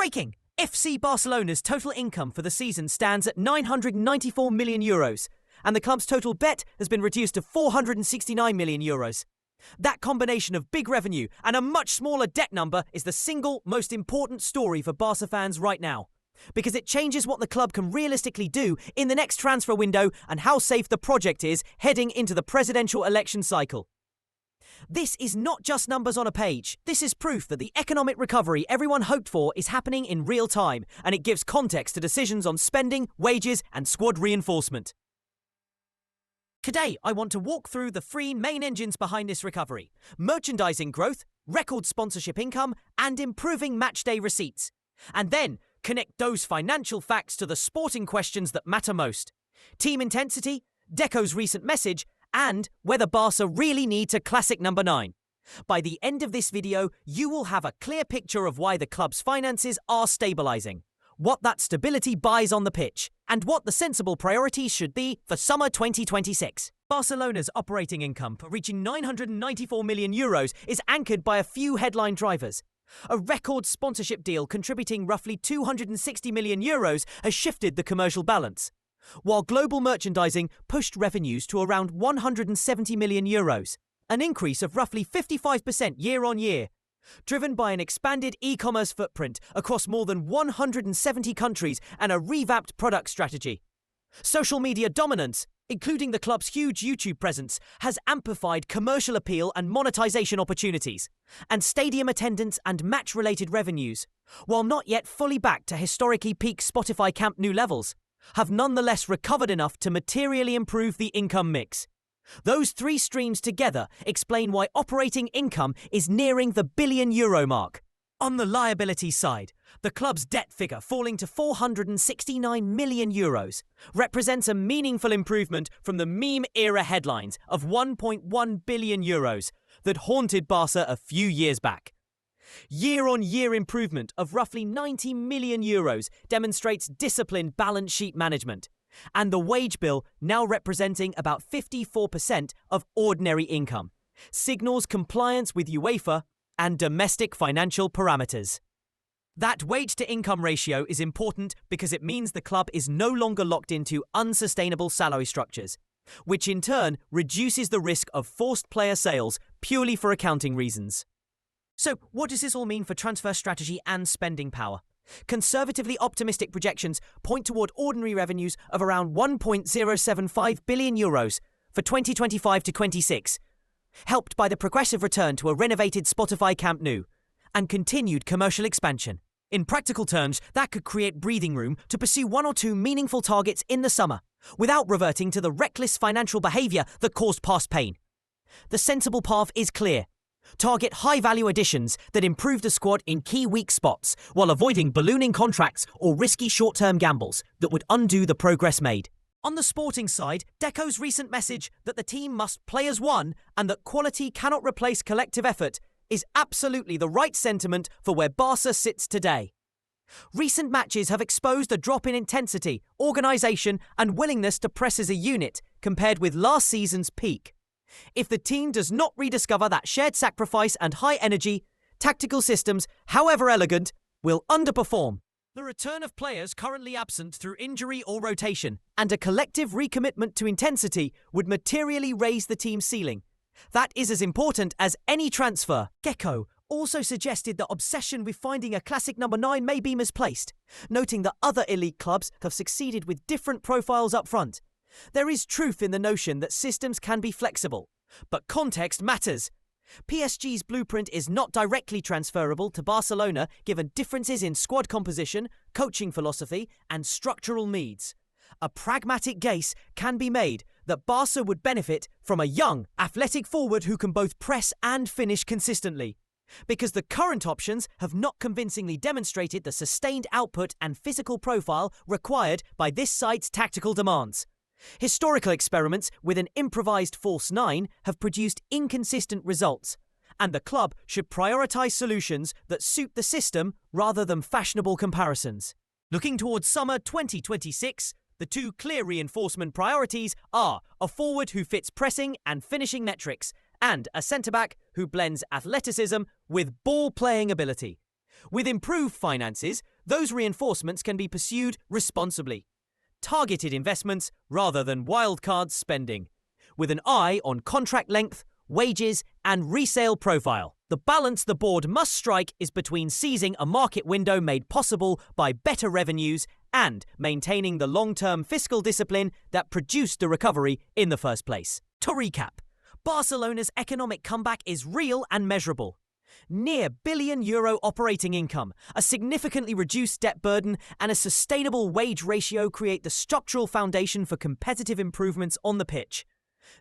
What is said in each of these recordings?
Breaking! FC Barcelona's total income for the season stands at €994 million, and the club's total bet has been reduced to €469 million. That combination of big revenue and a much smaller debt number is the single most important story for Barca fans right now, because it changes what the club can realistically do in the next transfer window and how safe the project is heading into the presidential election cycle. This is not just numbers on a page. This is proof that the economic recovery everyone hoped for is happening in real time, and it gives context to decisions on spending, wages, and squad reinforcement. Today, I want to walk through the three main engines behind this recovery: merchandising growth, record sponsorship income, and improving matchday receipts. And then connect those financial facts to the sporting questions that matter most: team intensity, Deco's recent message, and whether Barca really needs a classic number 9. By the end of this video, you will have a clear picture of why the club's finances are stabilising, what that stability buys on the pitch, and what the sensible priorities should be for summer 2026. Barcelona's operating income, reaching €994 million, is anchored by a few headline drivers. A record sponsorship deal contributing roughly €260 million has shifted the commercial balance, while global merchandising pushed revenues to around €170 million, an increase of roughly 55% year-on-year, driven by an expanded e-commerce footprint across more than 170 countries and a revamped product strategy. Social media dominance, including the club's huge YouTube presence, has amplified commercial appeal and monetization opportunities, and stadium attendance and match-related revenues, while not yet fully back to historically peak Spotify Camp Nou levels, have nonetheless recovered enough to materially improve the income mix. Those three streams together explain why operating income is nearing the €1 billion mark. On the liability side, the club's debt figure falling to €469 million represents a meaningful improvement from the meme-era headlines of €1.1 billion that haunted Barca a few years back. Year-on-year improvement of roughly €90 million demonstrates disciplined balance sheet management, and the wage bill, now representing about 54% of ordinary income, signals compliance with UEFA and domestic financial parameters. That wage-to-income ratio is important because it means the club is no longer locked into unsustainable salary structures, which in turn reduces the risk of forced player sales purely for accounting reasons. So, what does this all mean for transfer strategy and spending power? Conservatively optimistic projections point toward ordinary revenues of around €1.075 billion for 2025 to 26, helped by the progressive return to a renovated Spotify Camp Nou and continued commercial expansion. In practical terms, that could create breathing room to pursue one or two meaningful targets in the summer, without reverting to the reckless financial behaviour that caused past pain. The sensible path is clear. Target high-value additions that improve the squad in key weak spots while avoiding ballooning contracts or risky short-term gambles that would undo the progress made. On the sporting side, Deco's recent message that the team must play as one and that quality cannot replace collective effort is absolutely the right sentiment for where Barca sits today. Recent matches have exposed a drop in intensity, organisation and willingness to press as a unit compared with last season's peak. If the team does not rediscover that shared sacrifice and high energy, tactical systems, however elegant, will underperform. The return of players currently absent through injury or rotation, and a collective recommitment to intensity would materially raise the team's ceiling. That is as important as any transfer. Deco also suggested that obsession with finding a classic number 9 may be misplaced, noting that other elite clubs have succeeded with different profiles up front. There is truth in the notion that systems can be flexible, but context matters. PSG's blueprint is not directly transferable to Barcelona given differences in squad composition, coaching philosophy, and structural needs. A pragmatic case can be made that Barca would benefit from a young, athletic forward who can both press and finish consistently, because the current options have not convincingly demonstrated the sustained output and physical profile required by this side's tactical demands. Historical experiments with an improvised false 9 have produced inconsistent results, and the club should prioritise solutions that suit the system rather than fashionable comparisons. Looking towards summer 2026, the two clear reinforcement priorities are a forward who fits pressing and finishing metrics, and a centre-back who blends athleticism with ball-playing ability. With improved finances, those reinforcements can be pursued responsibly. Targeted investments rather than wildcard spending, with an eye on contract length, wages, and resale profile. The balance the board must strike is between seizing a market window made possible by better revenues and maintaining the long-term fiscal discipline that produced the recovery in the first place. To recap, Barcelona's economic comeback is real and measurable. Near €1 billion operating income, a significantly reduced debt burden, and a sustainable wage ratio create the structural foundation for competitive improvements on the pitch.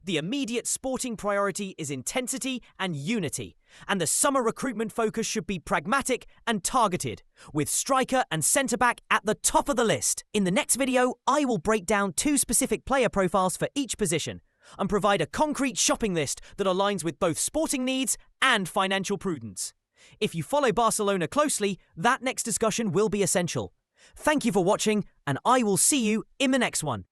The immediate sporting priority is intensity and unity, and the summer recruitment focus should be pragmatic and targeted, with striker and centre-back at the top of the list. In the next video, I will break down 2 specific player profiles for each position and provide a concrete shopping list that aligns with both sporting needs and financial prudence. If you follow Barcelona closely, that next discussion will be essential. Thank you for watching, and I will see you in the next one.